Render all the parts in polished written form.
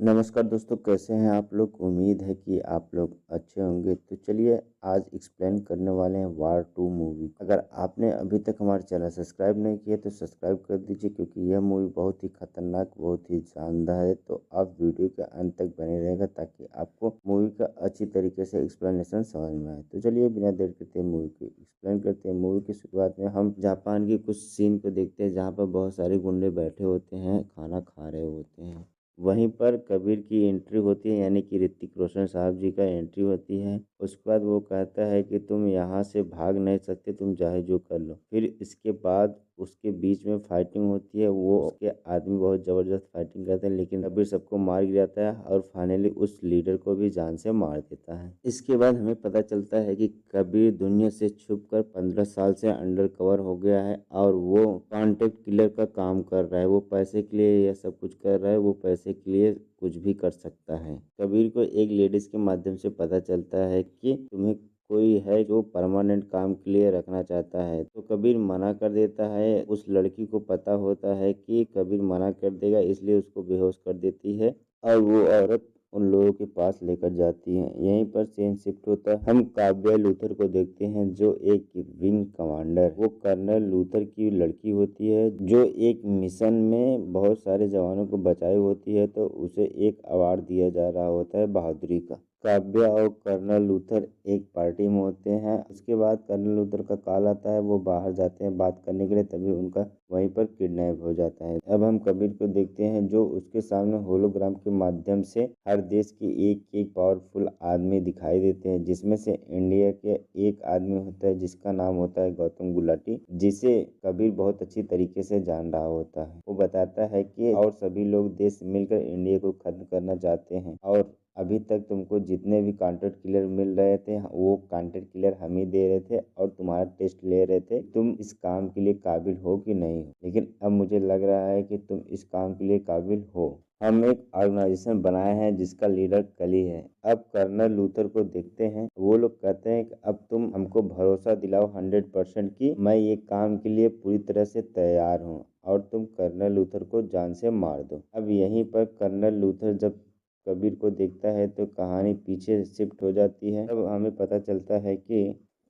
नमस्कार दोस्तों, कैसे हैं आप लोग। उम्मीद है कि आप लोग अच्छे होंगे। तो चलिए आज एक्सप्लेन करने वाले हैं वार 2 मूवी। अगर आपने अभी तक हमारे चैनल सब्सक्राइब नहीं किया तो सब्सक्राइब कर दीजिए, क्योंकि यह मूवी बहुत ही खतरनाक, बहुत ही शानदार है। तो आप वीडियो के अंत तक बने रहेगा ताकि आपको मूवी का अच्छी तरीके से एक्सप्लेनेशन समझ में आए। तो चलिए बिना देर करते मूवी को एक्सप्लेन करते हैं। मूवी की शुरुआत में हम जापान की कुछ सीन को देखते हैं, जहाँ पर बहुत सारे गुंडे बैठे होते हैं, खाना खा रहे होते हैं। वहीं पर कबीर की एंट्री होती है, यानी कि ऋतिक रोशन साहब जी का एंट्री होती है। उसके बाद वो कहता है कि तुम यहाँ से भाग नहीं सकते, तुम चाहे जो कर लो। फिर इसके बाद उसके बीच में फाइटिंग होती है। वो उसके आदमी बहुत ज़बरदस्त फाइटिंग करते हैं, लेकिन कबीर सबको मार गिराता है और फाइनली उस लीडर को भी जान से मार देता है। इसके बाद हमें पता चलता है कि कबीर दुनिया से छुपकर 15 साल से अंडर कवर हो गया है और वो कॉन्टेक्ट किलर का काम कर रहा है। वो पैसे के लिए यह सब कुछ कर रहा है, वो पैसे के लिए कुछ भी कर सकता है। कबीर को एक लेडीज के माध्यम से पता चलता है कि तुम्हें कोई है जो परमानेंट काम के लिए रखना चाहता है। तो कबीर मना कर देता है। उस लड़की को पता होता है कि कबीर मना कर देगा, इसलिए उसको बेहोश कर देती है और वो औरत उन लोगों के पास लेकर जाती है। यहीं पर सीन शिफ्ट होता है। हम काव्या लूथर को देखते हैं, जो एक विंग कमांडर। वो कर्नल लूथर की लड़की होती है, जो एक मिशन में बहुत सारे जवानों को बचाई होती है। तो उसे एक अवार्ड दिया जा रहा होता है बहादुरी का। काव्या और कर्नल लूथर एक पार्टी में होते हैं। उसके बाद कर्नल लूथर का कॉल आता है, वो बाहर जाते हैं बात करने के लिए, तभी उनका वहीं पर किडनैप हो जाता है। अब हम कबीर को देखते हैं, जो उसके सामने होलोग्राम के माध्यम से हर देश के एक एक पावरफुल आदमी दिखाई देते हैं, जिसमें से इंडिया के एक आदमी होता है जिसका नाम होता है गौतम गुलाटी, जिसे कबीर बहुत अच्छी तरीके से जान रहा होता है। वो बताता है कि और सभी लोग देश मिलकर इंडिया को खत्म करना चाहते हैं, और अभी तक तुमको जितने भी कॉन्ट्रैक्ट किलर मिल रहे थे वो कॉन्ट्रैक्ट किलर हम ही दे रहे थे और तुम्हारा टेस्ट ले रहे थे, तुम इस काम के लिए काबिल हो कि नहीं हो। लेकिन अब मुझे लग रहा है कि तुम इस काम के लिए काबिल हो। हम एक ऑर्गेनाइजेशन बनाए हैं जिसका लीडर कली है। अब कर्नल लूथर को देखते हैं, वो लोग कहते हैं कि अब तुम हमको भरोसा दिलाओ 100% कि मैं ये काम के लिए पूरी तरह से तैयार हूँ और तुम कर्नल लूथर को जान से मार दो। अब यहीं पर कर्नल लूथर जब कबीर को देखता है तो कहानी पीछे शिफ्ट हो जाती है। तब हमें पता चलता है कि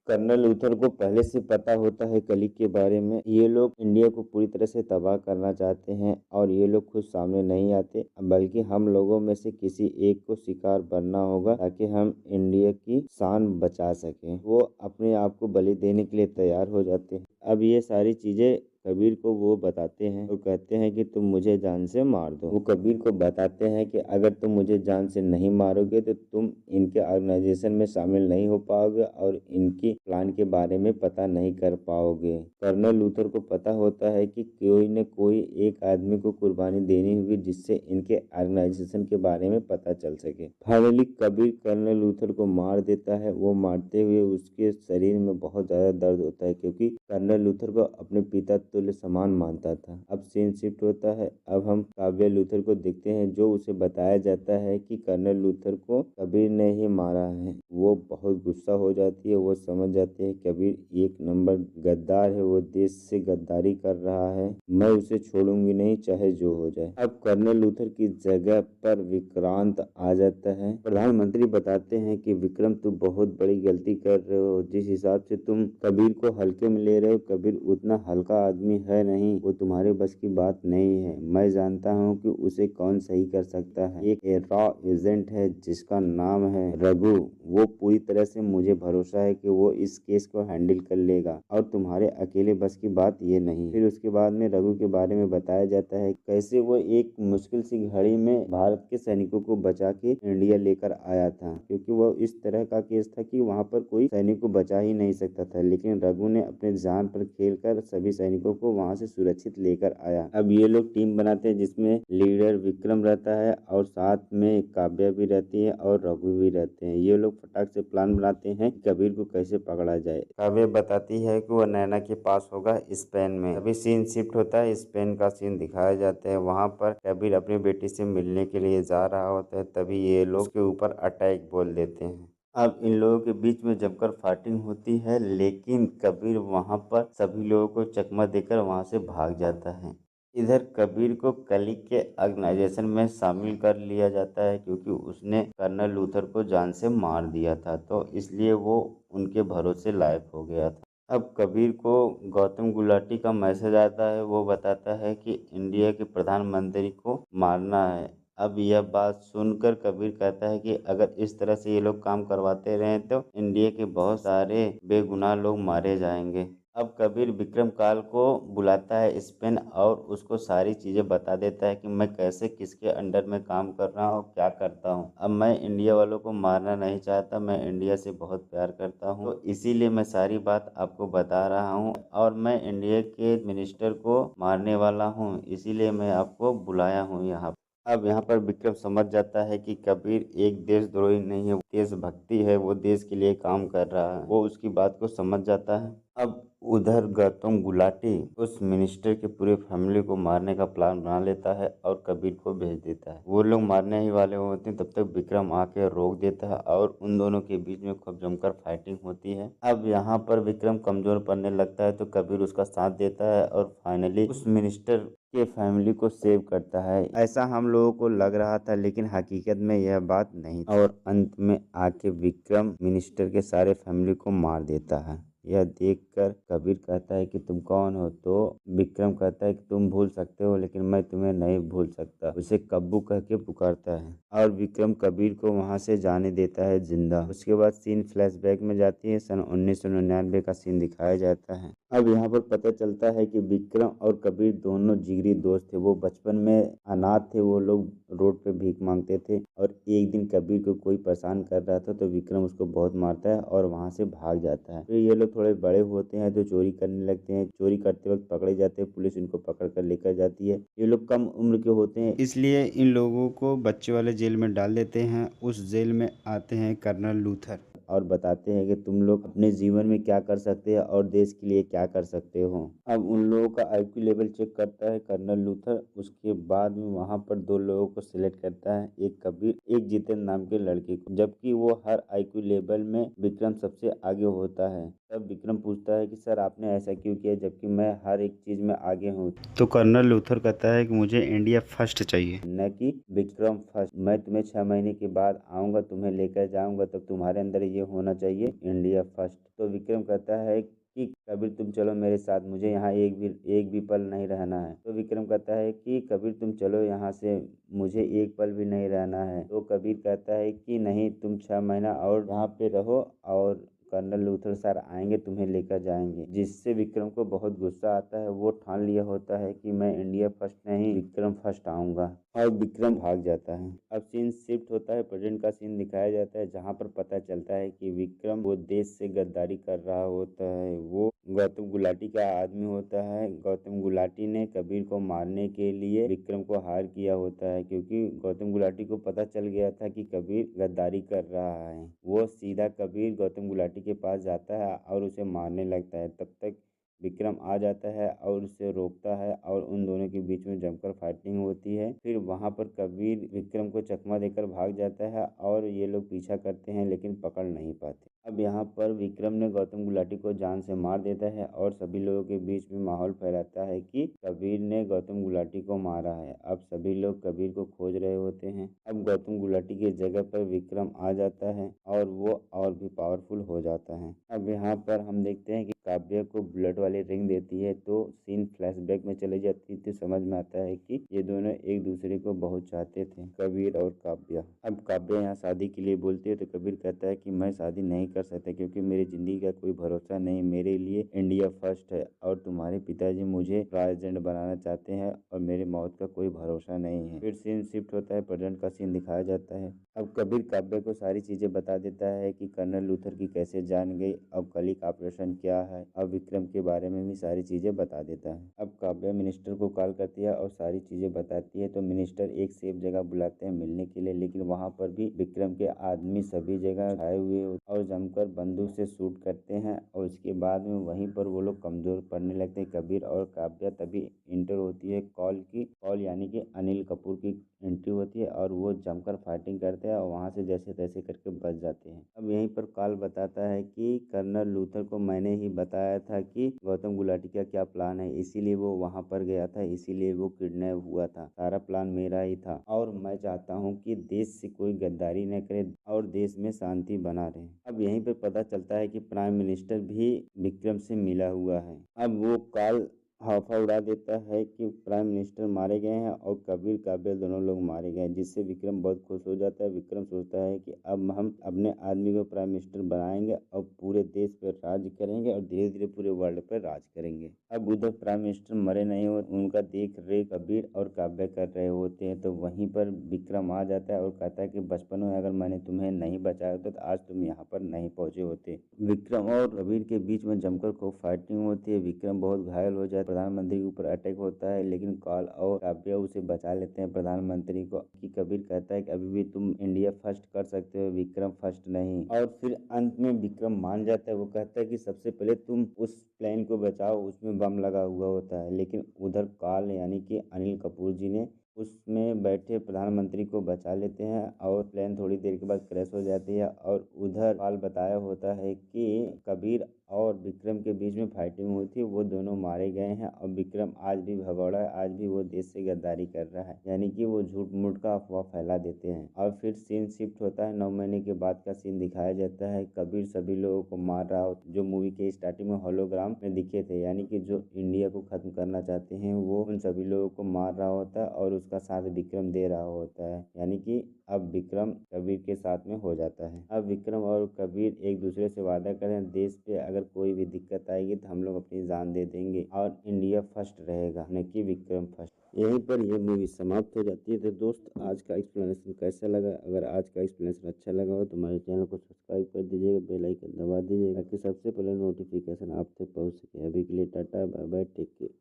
कर्नल लूथर को पहले से पता होता है कली के बारे में। ये लोग इंडिया को पूरी तरह से तबाह करना चाहते हैं और ये लोग खुद सामने नहीं आते, बल्कि हम लोगों में से किसी एक को शिकार बनना होगा ताकि हम इंडिया की शान बचा सकें। वो अपने आप को बलि देने के लिए तैयार हो जाते हैं। अब ये सारी चीजें कबीर को वो बताते हैं तो कहते हैं कि तुम मुझे जान से मार दो। वो कबीर को बताते हैं कि अगर तुम मुझे जान से नहीं मारोगे तो तुम इनके ऑर्गेनाइजेशन में शामिल नहीं हो पाओगे और इनकी प्लान के बारे में पता नहीं कर पाओगे। कर्नल लूथर को पता होता है कि कोई न कोई एक आदमी को कुर्बानी देनी होगी जिससे इनके ऑर्गेनाइजेशन के बारे में पता चल सके। फाइनली कबीर कर्नल लूथर को मार देता है। वो मारते हुए उसके शरीर में बहुत ज्यादा दर्द होता है, क्योंकि कर्नल लूथर को अपने पिता तुल्य समान मानता था। अब सीन शिफ्ट होता है। अब हम काव्या लूथर को देखते हैं, जो उसे बताया जाता है कि कर्नल लूथर को कबीर ने ही मारा है। वो बहुत गुस्सा हो जाती है। वो समझ जाती है कबीर एक नंबर गद्दार है, वो देश से गद्दारी कर रहा है, मैं उसे छोड़ूंगी नहीं चाहे जो हो जाए। अब कर्नल लूथर की जगह पर विक्रांत आ जाता है। प्रधानमंत्री बताते हैं कि विक्रम तुम बहुत बड़ी गलती कर रहे हो। जिस हिसाब से तुम कबीर को हल्के में ले रहे हो, कबीर उतना हल्का आदमी है नहीं, वो तुम्हारे बस की बात नहीं है। मैं जानता हूँ कि उसे कौन सही कर सकता है। एक रॉ एजेंट है जिसका नाम है रघु, वो पूरी तरह से मुझे भरोसा है कि वो इस केस को हैंडल कर लेगा और तुम्हारे अकेले बस की बात ये नहीं। फिर उसके बाद में रघु के बारे में बताया जाता है कैसे वो एक मुश्किल सी घड़ी में भारत के सैनिकों को बचा के इंडिया लेकर आया था, क्योंकि वो इस तरह का केस था कि वहाँ पर कोई सैनिक को बचा ही नहीं सकता था, लेकिन रघु ने अपने जान पर खेलकर सभी सैनिकों को वहां से सुरक्षित लेकर आया। अब ये लोग टीम बनाते हैं जिसमें लीडर विक्रम रहता है और साथ में काव्या भी रहती है और रघु भी रहते हैं। ये लोग फटाक से प्लान बनाते हैं कि कबीर को कैसे पकड़ा जाए। काव्या बताती है कि वो नैना के पास होगा स्पेन में। अभी सीन शिफ्ट होता है, स्पेन का सीन दिखाया जाता है। वहाँ पर कबीर अपनी बेटी से मिलने के लिए जा रहा होता है, तभी ये लोग उसके ऊपर अटैक बोल देते हैं। अब इन लोगों के बीच में जमकर फाइटिंग होती है, लेकिन कबीर वहां पर सभी लोगों को चकमा देकर वहां से भाग जाता है। इधर कबीर को कलीग के ऑर्गेनाइजेशन में शामिल कर लिया जाता है क्योंकि उसने कर्नल लूथर को जान से मार दिया था, तो इसलिए वो उनके भरोसे लायक हो गया था। अब कबीर को गौतम गुलाटी का मैसेज आता है, वो बताता है कि इंडिया के प्रधानमंत्री को मारना है। अब यह बात सुनकर कबीर कहता है कि अगर इस तरह से ये लोग काम करवाते रहे तो इंडिया के बहुत सारे बेगुनाह लोग मारे जाएंगे। अब कबीर विक्रम काल को बुलाता है स्पेन और उसको सारी चीज़ें बता देता है कि मैं कैसे किसके अंडर में काम कर रहा हूँ, क्या करता हूँ। अब मैं इंडिया वालों को मारना नहीं चाहता, मैं इंडिया से बहुत प्यार करता हूँ, तो इसीलिए मैं सारी बात आपको बता रहा हूँ और मैं इंडिया के मिनिस्टर को मारने वाला हूँ, इसीलिए मैं आपको बुलाया हूँ यहाँ। अब यहाँ पर विक्रम समझ जाता है कि कबीर एक देशद्रोही नहीं है, देशभक्ति है, वो देश के लिए काम कर रहा है, वो उसकी बात को समझ जाता है। अब उधर गौतम गुलाटी उस मिनिस्टर के पूरे फैमिली को मारने का प्लान बना लेता है और कबीर को भेज देता है। वो लोग मारने ही वाले होते हैं, तब तक विक्रम आके रोक देता है और उन दोनों के बीच में खूब जमकर फाइटिंग होती है। अब यहाँ पर विक्रम कमजोर पड़ने लगता है तो कबीर उसका साथ देता है और फाइनली उस मिनिस्टर के फैमिली को सेव करता है। ऐसा हम लोगों को लग रहा था, लेकिन हकीकत में यह बात नहीं थी और अंत में आके विक्रम मिनिस्टर के सारे फैमिली को मार देता है। यह देखकर कबीर कहता है कि तुम कौन हो, तो विक्रम कहता है कि तुम भूल सकते हो लेकिन मैं तुम्हें नहीं भूल सकता। उसे कब्बू कह के पुकारता है और विक्रम कबीर को वहां से जाने देता है जिंदा। उसके बाद सीन फ्लैशबैक में जाती है, सन 1999 का सीन दिखाया जाता है। अब यहाँ पर पता चलता है कि विक्रम और कबीर दोनों जिगरी दोस्त थे। वो बचपन में अनाथ थे, वो लोग रोड पे भीख मांगते थे और एक दिन कबीर को कोई परेशान कर रहा था तो विक्रम उसको बहुत मारता है और वहां से भाग जाता है। फिर ये लोग थोड़े बड़े होते हैं तो चोरी करने लगते हैं। चोरी करते वक्त पकड़े जाते हैं, पुलिस इनको पकड़ कर लेकर जाती है। ये लोग कम उम्र के होते हैं, इसलिए इन लोगों को बच्चे वाले जेल में डाल देते हैं। उस जेल में आते हैं कर्नल लूथर और बताते हैं कि तुम लोग अपने जीवन में क्या कर सकते हैं और देश के लिए क्या कर सकते हो। अब उन लोगों का आईक्यू लेवल चेक करता है कर्नल लूथर। उसके बाद में वहां पर दो लोगों को सिलेक्ट करता है, एक कबीर एक जितेंद्र नाम के लड़के को, जबकि वो हर आईक्यू लेवल में विक्रम सबसे आगे होता है। तब विक्रम पूछता है कि सर आपने ऐसा क्यों किया जबकि मैं हर एक चीज में आगे हूँ। तो कर्नल लूथर कहता है कि मुझे इंडिया फर्स्ट चाहिए, न कि विक्रम फर्स्ट। मैं तुम्हें 6 महीने के बाद आऊंगा, तुम्हें लेकर जाऊंगा, तब तुम्हारे अंदर ये होना चाहिए इंडिया फर्स्ट। तो विक्रम कहता है कि कबीर तुम चलो मेरे साथ, मुझे यहाँ एक भी पल नहीं रहना है। तो विक्रम कहता है कि कबीर तुम चलो यहाँ से, मुझे एक पल भी नहीं रहना है। तो कबीर कहता है कि नहीं, तुम 6 महीना और यहाँ पे रहो और कर्नल लूथर सर आएंगे तुम्हें लेकर जाएंगे। जिससे विक्रम को बहुत गुस्सा आता है। वो ठान लिया होता है कि मैं इंडिया फर्स्ट नहीं विक्रम फर्स्ट आऊंगा और विक्रम भाग जाता है। अब सीन शिफ्ट होता है, प्रेजेंट का सीन दिखाया जाता है जहाँ पर पता चलता है कि विक्रम वो देश से गद्दारी कर रहा होता है। वो गौतम गुलाटी का आदमी होता है। गौतम गुलाटी ने कबीर को मारने के लिए विक्रम को हायर किया होता है क्योंकि गौतम गुलाटी को पता चल गया था कि कबीर गद्दारी कर रहा है। वो सीधा कबीर गौतम गुलाटी के पास जाता है और उसे मारने लगता है। तब तक विक्रम आ जाता है और उसे रोकता है और उन दोनों के बीच में जमकर फाइटिंग होती है। फिर वहां पर कबीर विक्रम को चकमा देकर भाग जाता है और ये लोग पीछा करते हैं लेकिन पकड़ नहीं पाते। अब यहाँ पर विक्रम ने गौतम गुलाटी को जान से मार देता है और सभी लोगों के बीच में माहौल फैलाता है कि कबीर ने गौतम गुलाटी को मारा है। अब सभी लोग कबीर को खोज रहे होते हैं। अब गौतम गुलाटी की जगह पर विक्रम आ जाता है और वो और भी पावरफुल हो जाता है। अब यहाँ पर हम देखते हैं कि काव्या को बुलेट वाली रिंग देती है, तो सीन फ्लैशबैक में चले जाती है तो समझ में आता है कि ये दोनों एक दूसरे को बहुत चाहते थे, कबीर और काव्या। अब काव्या यहाँ शादी के लिए बोलती है तो कबीर कहता है कि मैं शादी नहीं कर सकता क्योंकि मेरी जिंदगी का कोई भरोसा नहीं, मेरे लिए इंडिया फर्स्ट है और तुम्हारे पिताजी मुझे प्रेसिडेंट बनाना चाहते हैं और मेरी मौत का कोई भरोसा नहीं है। फिर सीन शिफ्ट होता है, प्रेजेंट का सीन दिखाया जाता है। अब कबीर काव्या को सारी चीजें बता देता है कि कर्नल लूथर की कैसे जान गई, अब कली का ऑपरेशन क्या है, अब विक्रम के बारे में भी सारी चीजें बता देता है। अब काव्या मिनिस्टर को कॉल करती है और सारी चीजें बताती है तो मिनिस्टर एक सेफ जगह बुलाते हैं मिलने के लिए, लेकिन वहां पर भी विक्रम के आदमी सभी जगह छाए हुए और जमकर बंदूक से शूट करते हैं और उसके बाद में वहीं पर वो लोग कमजोर पड़ने लगते हैं। कबीर और काव्या तभी इंटर होती है कॉल यानी कि अनिल कपूर की एंट्री होती है और वो जमकर फाइटिंग करते हैं और वहां से जैसे तैसे करके बच जाते हैं। अब यहीं पर कॉल बताता है कि कर्नल लूथर को मैंने ही बताया था कि गौतम गुलाटी का क्या प्लान है, इसीलिए वो वहां पर गया था, इसीलिए वो किडनैप हुआ था। सारा प्लान मेरा ही था और मैं चाहता हूँ कि देश से कोई गद्दारी न करे और देश में शांति बना रहे। अब यहीं पर पता चलता है कि प्राइम मिनिस्टर भी विक्रम से मिला हुआ है। अब वो काल हौफा उड़ा देता है कि प्राइम मिनिस्टर मारे गए हैं और कबीर काबिल दोनों लोग मारे गए हैं, जिससे विक्रम बहुत खुश हो जाता है। विक्रम सोचता है कि अब हम अपने आदमी को प्राइम मिनिस्टर बनाएंगे और पूरे देश पर राज करेंगे और धीरे धीरे पूरे वर्ल्ड पर राज करेंगे। अब उधर प्राइम मिनिस्टर मरे नहीं हो, उनका देख रेख कबीर और काव्य कर रहे होते हैं, तो वहीं पर विक्रम आ जाता है और कहता है कि बचपन में अगर मैंने तुम्हें नहीं बचाया होता तो आज तुम यहाँ पर नहीं पहुंचे होते। विक्रम और कबीर के बीच में जमकर खूब फाइटिंग होती है। विक्रम बहुत घायल हो जाता है, प्रधानमंत्री के ऊपर अटैक होता है, लेकिन काल और काव्य उसे बचा लेते हैं प्रधानमंत्री को। कि कबीर कहता है कि अभी भी तुम इंडिया फर्स्ट कर सकते हो, विक्रम फर्स्ट नहीं। और फिर अंत में विक्रम मान जाता है। वो कहता है कि सबसे पहले तुम उस प्लेन को बचाओ, उसमें बम लगा हुआ होता है। लेकिन उधर काल यानी कि अनिल कपूर जी ने उसमें बैठे प्रधानमंत्री को बचा लेते हैं और प्लेन थोड़ी देर के बाद क्रैश हो जाती है। और उधर काल बताया होता है कि कबीर और विक्रम के बीच में फाइटिंग हुई थी, वो दोनों मारे गए हैं और विक्रम आज भी भगौड़ा है, आज भी वो देश से गद्दारी कर रहा है, यानी कि वो झूठ मूठ का अफवाह फैला देते हैं। और फिर सीन शिफ्ट होता है, 9 महीने के बाद का सीन दिखाया जाता है। कबीर सभी लोगों को मार रहा हो, जो मूवी के स्टार्टिंग में होलोग्राम में दिखे थे, यानी कि जो इंडिया को खत्म करना चाहते हैं, वो उन सभी लोगों को मार रहा होता है और उसका साथ विक्रम दे रहा होता है। यानी कि अब विक्रम कबीर के साथ में हो जाता है। अब विक्रम और कबीर एक दूसरे से वादा करते हैं, देश पे अगर कोई भी दिक्कत आएगी तो हम लोग अपनी जान दे देंगे और इंडिया फर्स्ट रहेगा, न कि विक्रम फर्स्ट। यहीं पर यह मूवी समाप्त हो जाती है। तो दोस्त, आज का एक्सप्लेनेशन कैसा लगा? अगर आज का एक्सप्लेनेशन अच्छा लगा हो तो हमारे चैनल को सब्सक्राइब कर दीजिएगा, बेल आइकन दबा दीजिएगा ताकि सबसे पहले नोटिफिकेशन आप तक पहुंच सके। अभी के लिए tata, bye bye, take care.